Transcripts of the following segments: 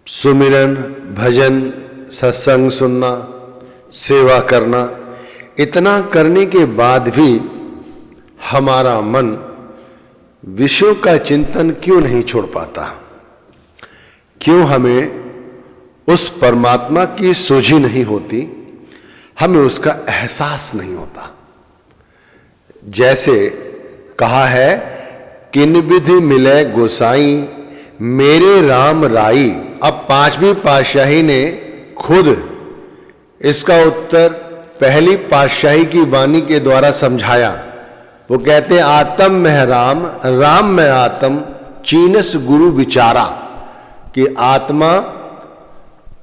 सुमिरन, भजन, सत्संग सुनना, सेवा करना, इतना करने के बाद भी हमारा मन विषयों का चिंतन क्यों नहीं छोड़ पाता? क्यों हमें उस परमात्मा की सूझी नहीं होती? हमें उसका एहसास नहीं होता। जैसे कहा है, किन विधि मिले गोसाई मेरे राम राई। अब पांचवी पातशाही ने खुद इसका उत्तर पहली पातशाही की वाणी के द्वारा समझाया। वो कहते हैं, आत्म में राम, राम में आत्म, चीनस गुरु विचारा। कि आत्मा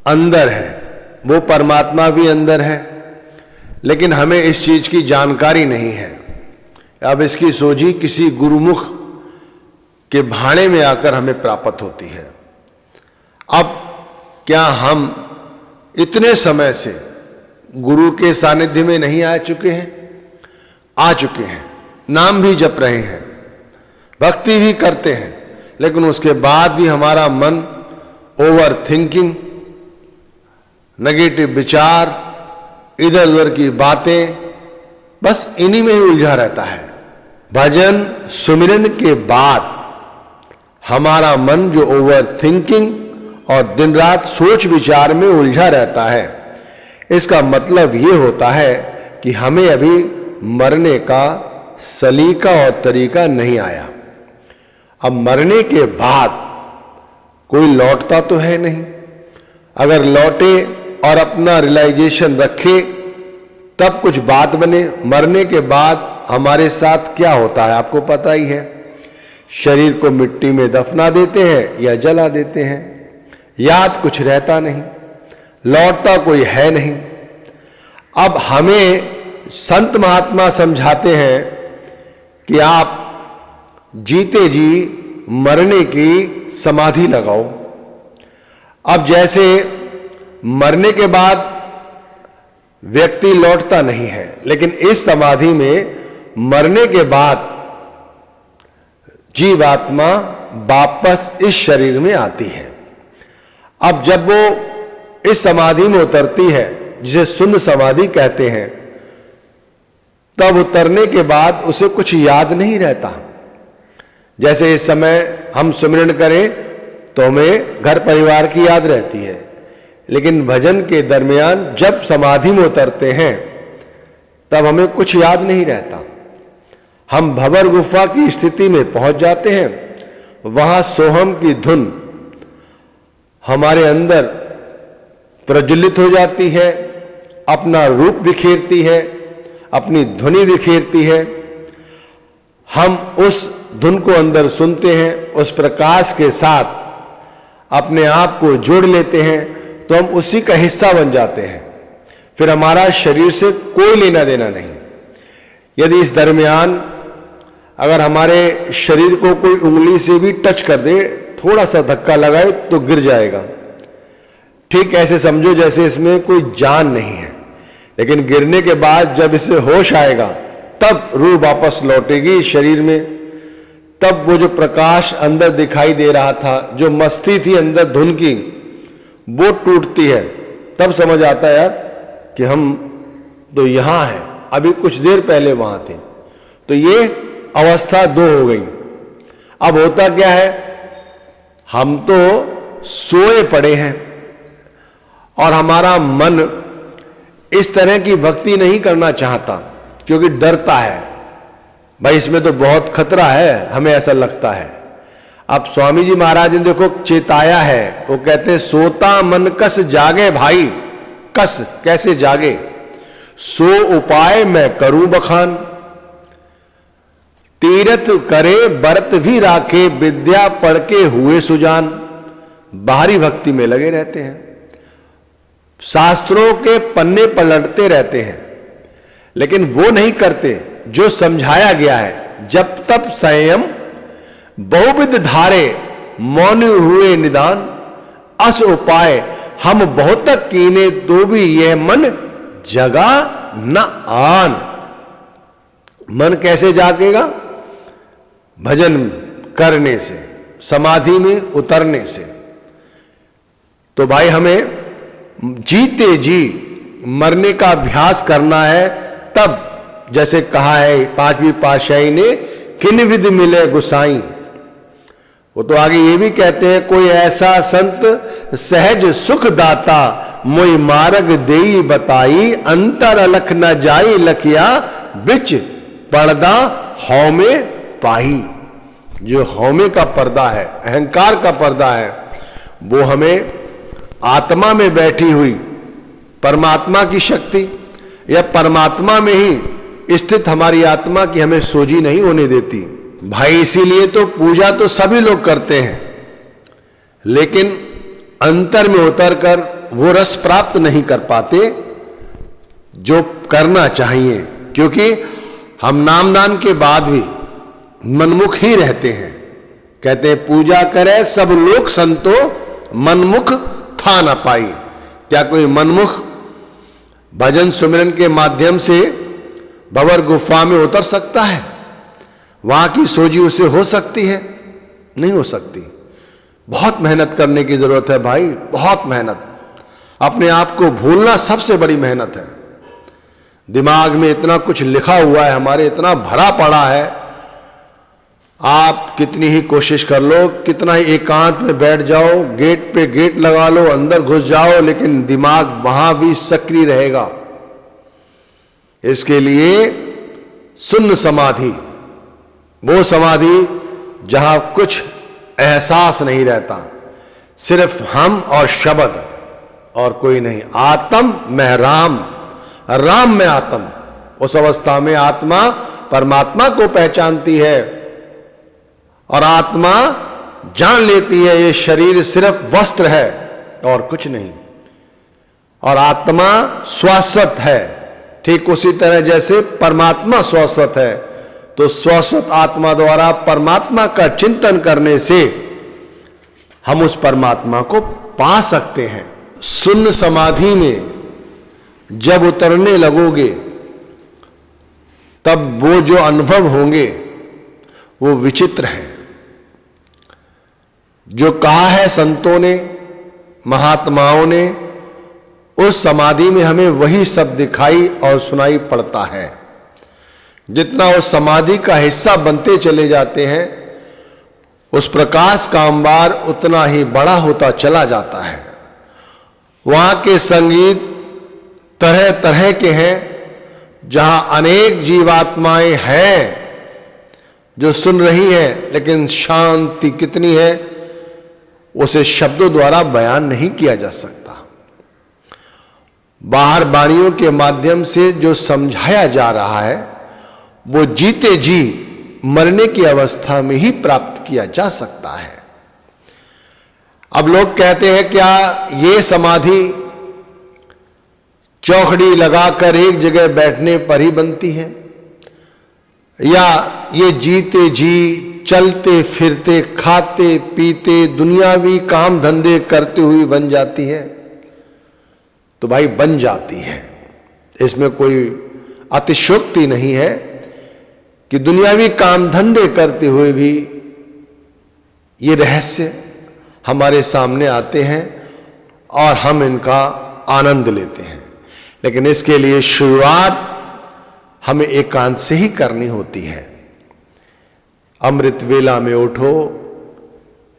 अंदर है, वो परमात्मा भी अंदर है, लेकिन हमें इस चीज की जानकारी नहीं है। अब इसकी सोझी किसी गुरुमुख के भाणे में आकर हमें प्राप्त होती है। अब क्या हम इतने समय से गुरु के सानिध्य में नहीं आ चुके हैं? आ चुके हैं, नाम भी जप रहे हैं, भक्ति भी करते हैं, लेकिन उसके बाद भी हमारा मन ओवर थिंकिंग, नेगेटिव विचार, इधर उधर की बातें, बस इन्हीं में ही उलझा रहता है। भजन सुमिरन के बाद हमारा मन जो ओवर थिंकिंग और दिन रात सोच विचार में उलझा रहता है, इसका मतलब ये होता है कि हमें अभी मरने का सलीका और तरीका नहीं आया। अब मरने के बाद कोई लौटता तो है नहीं। अगर लौटे और अपना रियलाइजेशन रखे तब कुछ बात बने। मरने के बाद हमारे साथ क्या होता है आपको पता ही है। शरीर को मिट्टी में दफना देते हैं या जला देते हैं। याद कुछ रहता नहीं, लौटता कोई है नहीं। अब हमें संत महात्मा समझाते हैं कि आप जीते जी मरने की समाधि लगाओ। अब जैसे मरने के बाद व्यक्ति लौटता नहीं है, लेकिन इस समाधि में मरने के बाद जीवात्मा वापस इस शरीर में आती है। अब जब वो इस समाधि में उतरती है, जिसे शून्य समाधि कहते हैं, तब उतरने के बाद उसे कुछ याद नहीं रहता। जैसे इस समय हम सुमिरन करें तो हमें घर परिवार की याद रहती है, लेकिन भजन के दरमियान जब समाधि में उतरते हैं तब हमें कुछ याद नहीं रहता। हम भंवर गुफा की स्थिति में पहुंच जाते हैं, वहां सोहम की धुन हमारे अंदर प्रज्वलित हो जाती है, अपना रूप बिखेरती है, अपनी ध्वनि बिखेरती है। हम उस धुन को अंदर सुनते हैं, उस प्रकाश के साथ अपने आप को जोड़ लेते हैं, तो हम उसी का हिस्सा बन जाते हैं। फिर हमारा शरीर से कोई लेना देना नहीं। यदि इस दरमियान अगर हमारे शरीर को कोई उंगली से भी टच कर दे, थोड़ा सा धक्का लगाए तो गिर जाएगा। ठीक ऐसे समझो जैसे इसमें कोई जान नहीं है, लेकिन गिरने के बाद जब इसे होश आएगा तब रूह वापस लौटेगी शरीर में। तब वो जो प्रकाश अंदर दिखाई दे रहा था, जो मस्ती थी अंदर धुन की, वो टूटती है। तब समझ आता है यार कि हम तो यहां हैं, अभी कुछ देर पहले वहां थे। तो ये अवस्था दो हो गई। अब होता क्या है, हम तो सोए पड़े हैं और हमारा मन इस तरह की भक्ति नहीं करना चाहता, क्योंकि डरता है। भाई इसमें तो बहुत खतरा है, हमें ऐसा लगता है। अब स्वामी जी महाराज ने देखो चेताया है। वो कहते हैं, सोता मन कस जागे भाई। कस कैसे जागे? सो उपाय मैं करूं बखान। तीरथ करे व्रत भी राखे, विद्या पढ़ के हुए सुजान। बाहरी भक्ति में लगे रहते हैं, शास्त्रों के पन्ने पलटते रहते हैं, लेकिन वो नहीं करते जो समझाया गया है। जब तब संयम बहुविध धारे, मौन हुए निदान। अस उपाय हम बहुत तक कीने, तो भी यह मन जगा न आन। मन कैसे जागेगा? भजन करने से, समाधि में उतरने से। तो भाई हमें जीते जी मरने का अभ्यास करना है। तब जैसे कहा है पांचवी पातशाही ने, किन विधि मिले गुसाई। वो तो आगे ये भी कहते हैं, कोई ऐसा संत सहज सुख दाता, मोई मार्ग देई बताई, अंतर अलख न जाई लखिया, बिच पर्दा हौ में पाही। जो हौमे का पर्दा है, अहंकार का पर्दा है, वो हमें आत्मा में बैठी हुई परमात्मा की शक्ति या परमात्मा में ही स्थित हमारी आत्मा की हमें सोजी नहीं होने देती। भाई इसीलिए तो पूजा तो सभी लोग करते हैं, लेकिन अंतर में उतरकर वो रस प्राप्त नहीं कर पाते जो करना चाहिए, क्योंकि हम नामदान के बाद भी मनमुख ही रहते हैं। कहते हैं पूजा करे सब लोग संतो, मनमुख था न पाई। क्या कोई मनमुख भजन सुमिरन के माध्यम से भंवर गुफा में उतर सकता है? वहां की सोजी उसे हो सकती है? नहीं हो सकती। बहुत मेहनत करने की जरूरत है भाई, बहुत मेहनत। अपने आप को भूलना सबसे बड़ी मेहनत है। दिमाग में इतना कुछ लिखा हुआ है हमारे, इतना भरा पड़ा है, आप कितनी ही कोशिश कर लो, कितना ही एकांत में बैठ जाओ, गेट पे गेट लगा लो, अंदर घुस जाओ, लेकिन दिमाग वहां भी सक्रिय रहेगा। इसके लिए शून्य समाधि, वो समाधि जहां कुछ एहसास नहीं रहता, सिर्फ हम और शब्द और कोई नहीं। आत्म में राम, राम में आत्म। उस अवस्था में आत्मा परमात्मा को पहचानती है और आत्मा जान लेती है ये शरीर सिर्फ वस्त्र है और कुछ नहीं, और आत्मा शाश्वत है। ठीक उसी तरह जैसे परमात्मा शाश्वत है, तो शाश्वत आत्मा द्वारा परमात्मा का चिंतन करने से हम उस परमात्मा को पा सकते हैं। शून्य समाधि में जब उतरने लगोगे, तब वो जो अनुभव होंगे वो विचित्र हैं। जो कहा है संतों ने, महात्माओं ने, उस समाधि में हमें वही सब दिखाई और सुनाई पड़ता है। जितना उस समाधि का हिस्सा बनते चले जाते हैं, उस प्रकाश का अंबार उतना ही बड़ा होता चला जाता है। वहां के संगीत तरह तरह के हैं, जहां अनेक जीवात्माएं हैं जो सुन रही हैं, लेकिन शांति कितनी है उसे शब्दों द्वारा बयान नहीं किया जा सकता। बाहर वाणियों के माध्यम से जो समझाया जा रहा है, वो जीते जी मरने की अवस्था में ही प्राप्त किया जा सकता है। अब लोग कहते हैं क्या ये समाधि चौखड़ी लगाकर एक जगह बैठने पर ही बनती है, या ये जीते जी चलते फिरते खाते पीते दुनियावी काम धंधे करते हुए बन जाती है? तो भाई बन जाती है, इसमें कोई अतिशयोक्ति नहीं है कि दुनियावी काम धंधे करते हुए भी ये रहस्य हमारे सामने आते हैं और हम इनका आनंद लेते हैं। लेकिन इसके लिए शुरुआत हमें एकांत से ही करनी होती है। अमृत वेला में उठो,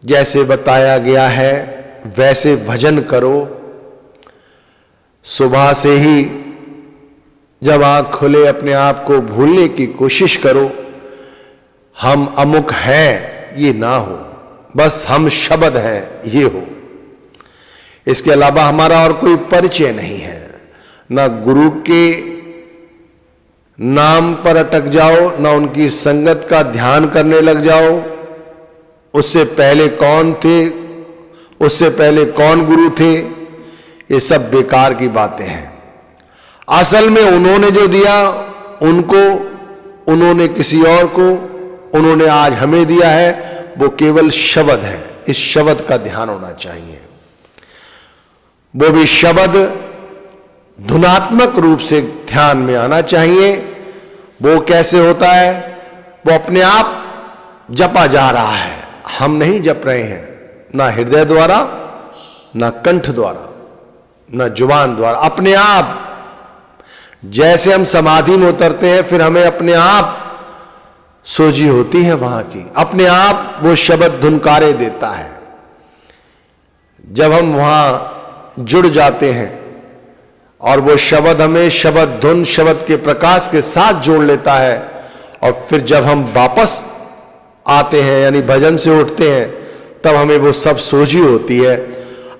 जैसे बताया गया है वैसे भजन करो। सुबह से ही जब आंख खुले अपने आप को भूलने की कोशिश करो। हम अमुक हैं ये ना हो, बस हम शब्द हैं ये हो। इसके अलावा हमारा और कोई परिचय नहीं है। ना गुरु के नाम पर अटक जाओ, ना उनकी संगत का ध्यान करने लग जाओ। उससे पहले कौन थे, उससे पहले कौन गुरु थे, ये सब बेकार की बातें हैं। असल में उन्होंने जो दिया उनको, उन्होंने किसी और को, उन्होंने आज हमें दिया है, वो केवल शब्द है। इस शब्द का ध्यान होना चाहिए। वो भी शब्द धुनात्मक रूप से ध्यान में आना चाहिए। वो कैसे होता है? वो अपने आप जपा जा रहा है, हम नहीं जप रहे हैं, ना हृदय द्वारा ना कंठ द्वारा, ना जुबान द्वारा, अपने आप जैसे हम समाधि में उतरते हैं, फिर हमें अपने आप सोजी होती है वहां की, अपने आप वो शब्द धुनकारे देता है। जब हम वहां जुड़ जाते हैं और वो शब्द हमें शब्द धुन, शब्द के प्रकाश के साथ जोड़ लेता है, और फिर जब हम वापस आते हैं यानी भजन से उठते हैं, तब हमें वो सब सोजी होती है।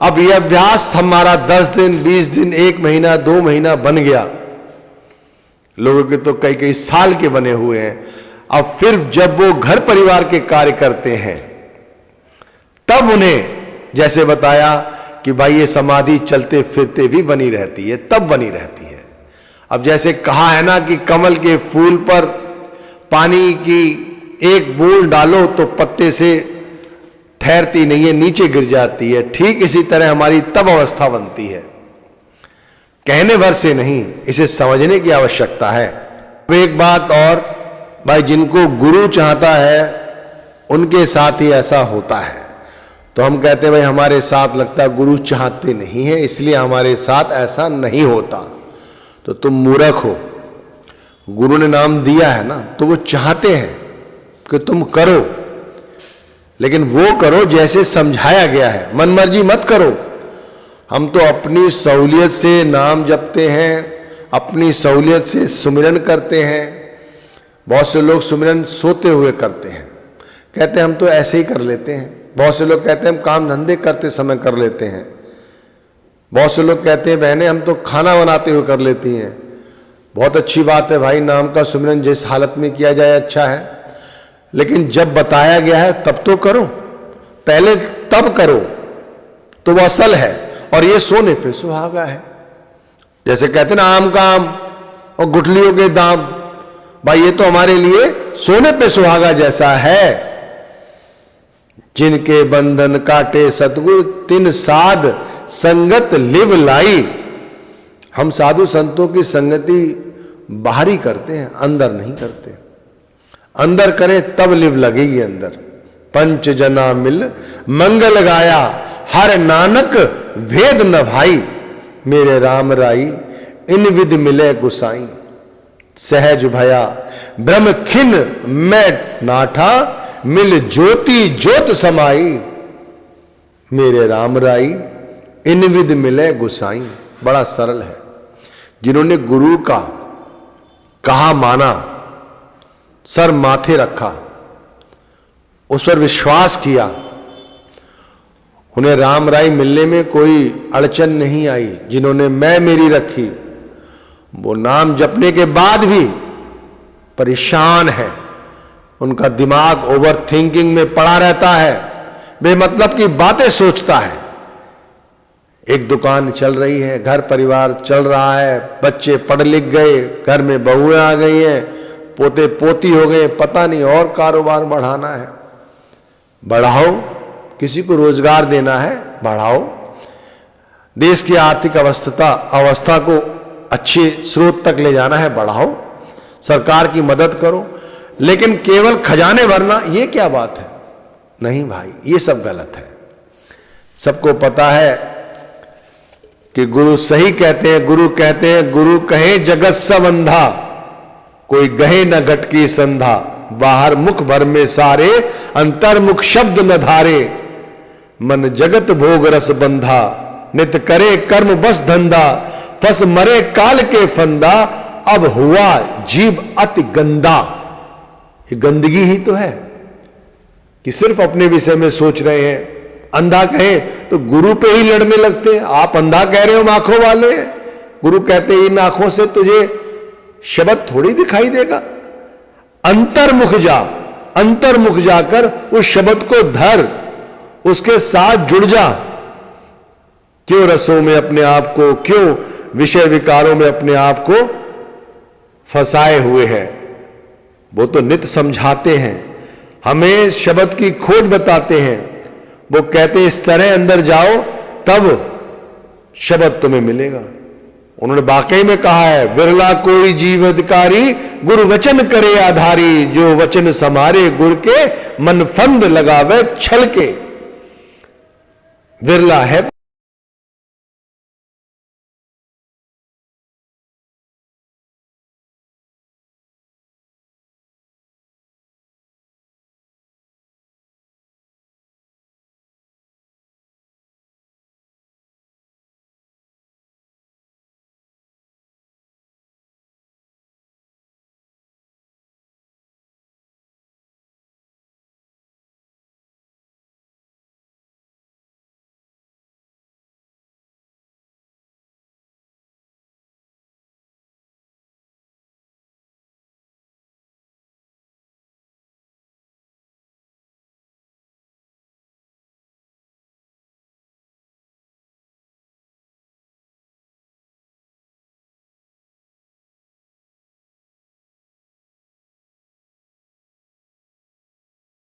अब यह अभ्यास हमारा 10 दिन, 20 दिन, 1 महीना, 2 महीना बन गया, लोगों के तो कई कई साल के बने हुए हैं। अब फिर जब वो घर परिवार के कार्य करते हैं, तब उन्हें जैसे बताया कि भाई ये समाधि चलते फिरते भी बनी रहती है, तब बनी रहती है। अब जैसे कहा है ना कि कमल के फूल पर पानी की एक बूंद डालो तो पत्ते से ठहरती नहीं है, नीचे गिर जाती है। ठीक इसी तरह हमारी तब अवस्था बनती है, कहने भर से नहीं, इसे समझने की आवश्यकता है। अब एक बात और, भाई जिनको गुरु चाहता है उनके साथ ही ऐसा होता है। तो हम कहते हैं भाई हमारे साथ लगता है गुरु चाहते नहीं है, इसलिए हमारे साथ ऐसा नहीं होता। तो तुम मूर्ख हो, गुरु ने नाम दिया है ना, तो वो चाहते हैं कि तुम करो, लेकिन वो करो जैसे समझाया गया है, मन मर्जी मत करो। हम तो अपनी सहूलियत से नाम जपते हैं, अपनी सहूलियत से सुमिरन करते हैं। बहुत से लोग सुमिरन सोते हुए करते हैं, कहते हैं हम तो ऐसे ही कर लेते हैं। बहुत से लोग कहते हैं हम काम धंधे करते समय कर लेते हैं। बहुत से लोग कहते हैं बहनें हम तो खाना बनाते हुए कर लेती हैं। बहुत अच्छी बात है भाई, नाम का सुमिरन जिस हालत में किया जाए अच्छा है, लेकिन जब बताया गया है तब तो करो, पहले तब करो तो वो असल है, और ये सोने पे सुहागा है। जैसे कहते हैं ना आम का आम और गुठलियों के दाम, भाई ये तो हमारे लिए सोने पे सुहागा जैसा है। जिनके बंधन काटे सतगुरु तिन साध संगत लिव लाई। हम साधु संतों की संगति बाहरी करते हैं, अंदर नहीं करते। अंदर करें तब लिव लगेगी अंदर। पंच जना मिल मंगल गाया, हर नानक भेद न भाई। मेरे राम राई इन विध मिले गुसाई। सहज भया ब्रह्म खिन मैं नाठा, मिल ज्योति ज्योत समाई। मेरे राम राई इन विध मिले गुसाई। बड़ा सरल है। जिन्होंने गुरु का कहा माना, सर माथे रखा, उस पर विश्वास किया, उन्हें राम राई मिलने में कोई अड़चन नहीं आई। जिन्होंने मैं मेरी रखी, वो नाम जपने के बाद भी परेशान है, उनका दिमाग ओवर थिंकिंग में पड़ा रहता है, बेमतलब की बातें सोचता है। एक दुकान चल रही है, घर परिवार चल रहा है, बच्चे पढ़ लिख गए, घर में बहुएं आ गई हैं, पोते पोती हो गए, पता नहीं और कारोबार बढ़ाना है, बढ़ाओ। किसी को रोजगार देना है, बढ़ाओ। देश की आर्थिक अवस्था को अच्छे स्रोत तक ले जाना है, बढ़ाओ। सरकार की मदद करो, लेकिन केवल खजाने भरना, ये क्या बात है? नहीं भाई, ये सब गलत है। सबको पता है कि गुरु सही कहते हैं। गुरु कहते हैं, गुरु कहे जगत सब अंधा, कोई गहे न घट की संधा। बाहर मुख भर में सारे, अंतर मुख शब्द न धारे। मन जगत भोग रस बंधा, नित करे कर्म बस धंधा। फस मरे काल के फंदा, अब हुआ जीव अति गंदा। ये गंदगी ही तो है कि सिर्फ अपने विषय में सोच रहे हैं। अंधा कहे तो गुरु पे ही लड़ने लगते हैं। आप अंधा कह रहे हो, आंखों वाले। गुरु कहते हैं इन आंखों से तुझे शब्द थोड़ी दिखाई देगा। अंतर्मुख जा, अंतर्मुख जाकर उस शब्द को धर, उसके साथ जुड़ जा। क्यों रसों में अपने आप को, क्यों विषय विकारों में अपने आप को फंसाए हुए हैं? वो तो नित्य समझाते हैं, हमें शब्द की खोज बताते हैं। वो कहते इस तरह अंदर जाओ, तब शब्द तुम्हें मिलेगा। उन्होंने वाकई में कहा है, विरला कोई जीव अधिकारी, गुरु वचन करे आधारी। जो वचन समारे गुर के, मन फंद लगावे छल के। विरला है